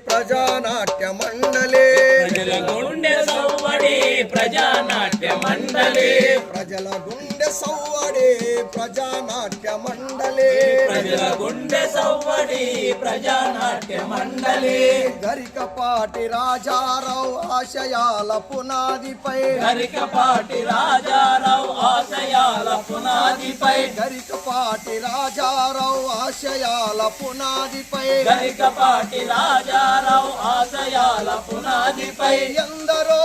ప్రజానాట్య మండలి ప్రజల గుండె సవ్వడి ప్రజానాట్య మండలి ప్రజల గుండె సవ్వడి ప్రజానాట్య మండలి ప్రజల గుండె సవ్వడి ప్రజానాట్య మండలి గరికపాటి రాజారావు ఆశయాల పునాదిపై గరికపాటి రాజారావు ఆశయాల పునాదిపై గరికపాటి రాజారావు ఆశయాల పునాదిపై గరికపాటి రాజారావు ఆశయాల పునాదిపై ఎందరో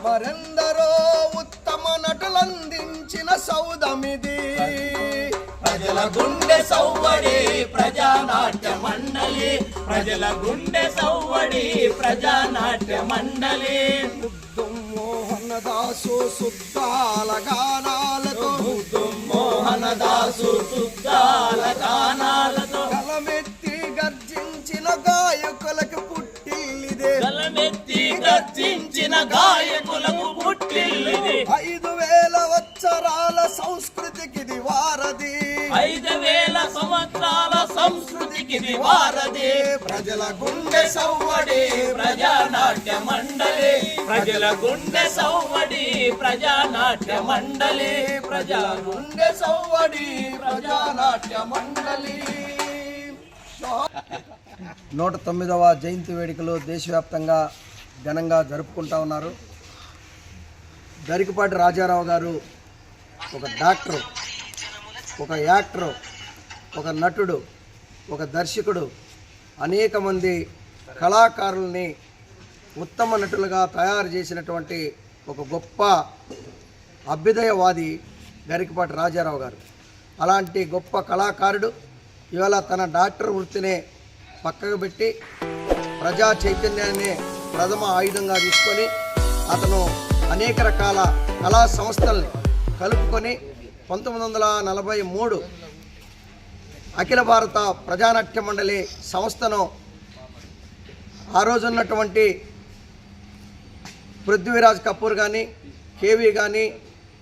మరెందరో ఉత్తమ నటులందించిన సౌదమిది ప్రజల గుండె సవ్వడి ప్రజానాట్య మండలి ప్రజల గుండె సవ్వడి ప్రజానాట్య మండలి మోహనదాసు సుద్దాల గానాలతో మోహనదాసు సుద్దాల గానాలతో గలమెత్తి గర్జించిన గాయకులకు పుట్టిల్లిదే గలమెత్తి గర్జించిన గాయకులకు పుట్టిల్లిది 5000 వత్సరాల సంస్కృతికిది వారధి 5000 సంవత్సరాల సంస్కృతికి వారధి ప్రజల గుండె సవ్వడి ప్రజానాట్య మండలి ప్రజల గుండె సవ్వడి ప్రజానాట్య మండలి ప్రజల గుండె సవ్వడి ప్రజానాట్య మండలి 109వ జయంతి వేడుకలు దేశవ్యాప్తంగా ఘనంగా జరుపుకుంటా ఉన్నారు. గరికపాటి రాజారావు గారు ఒక డాక్టరు, ఒక యాక్టరు, ఒక నటుడు, ఒక దర్శకుడు, అనేక మంది కళాకారుల్ని ఉత్తమ నటులుగా తయారు చేసినటువంటి ఒక గొప్ప అభ్యుదయవాది గరికపాటి రాజారావు గారు. అలాంటి గొప్ప కళాకారుడు ఇవాళ తన డాక్టర్ వృత్తినే పక్కకు పెట్టి ప్రజా చైతన్యాన్ని ప్రథమ ఆయుధంగా తీసుకొని అతను అనేక రకాల కళా సంస్థల్ని కలుపుకొని 1943 అఖిల భారత ప్రజానాట్య మండలి సంస్థను ఆ రోజున్నటువంటి పృథ్వీరాజ్ కపూర్ కానీ, కేవీ కానీ,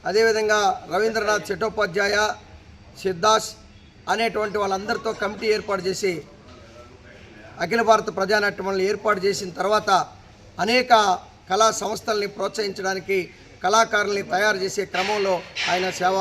అదేవిధంగా రవీంద్రనాథ్ చట్టోపాధ్యాయ, సిద్ధాస్ అనేటువంటి వాళ్ళందరితో కమిటీ ఏర్పాటు చేసి అఖిల భారత ప్రజానాట్య మండలి ఏర్పాటు చేసిన తర్వాత అనేక కళా సంస్థల్ని ప్రోత్సహించడానికి, కళాకారుల్ని తయారు చేసే క్రమంలో ఆయన సేవ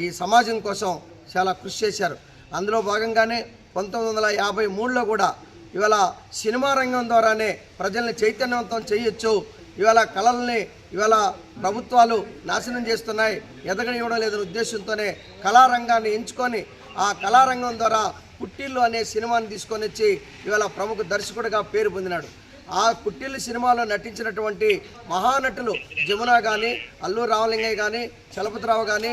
ఈ సమాజం కోసం చాలా కృషి చేశారు. అందులో భాగంగానే 1953లో కూడా ఇవాళ సినిమా రంగం ద్వారానే ప్రజల్ని చైతన్యవంతం చేయొచ్చు, ఇవాళ కళల్ని ఇవాళ ప్రభుత్వాలు నాశనం చేస్తున్నాయి, ఎదగనివ్వడం లేదనే ఉద్దేశంతోనే కళారంగాన్ని ఎంచుకొని ఆ కళారంగం ద్వారా పుట్టిల్లు అనే సినిమాని తీసుకొని వచ్చి ఇవాళ ప్రముఖ దర్శకుడిగా పేరు పొందినాడు. ఆ పుట్టిల్లు సినిమాలో నటించినటువంటి మహానటులు జమున కానీ, అల్లు రామలింగయ్య కానీ, చలపతిరావు కానీ,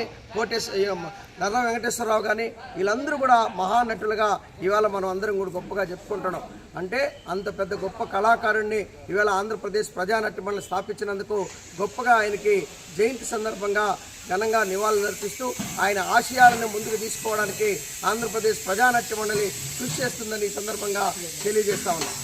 నర్ర వెంకటేశ్వరరావు కానీ, వీళ్ళందరూ కూడా మహానటులుగా ఇవాళ మనం అందరం కూడా గొప్పగా చెప్పుకుంటున్నాం. అంటే అంత పెద్ద గొప్ప కళాకారుణ్ణి ఇవాళ ఆంధ్రప్రదేశ్ ప్రజానాట్య మండలి స్థాపించినందుకు గొప్పగా ఆయనకి జయంతి సందర్భంగా ఘనంగా నివాళులు అర్పిస్తూ ఆయన ఆశయాలను ముందుకు తీసుకోవడానికి ఆంధ్రప్రదేశ్ ప్రజానాట్య మండలి కృషి చేస్తుందని ఈ సందర్భంగా తెలియజేస్తా ఉన్నాం.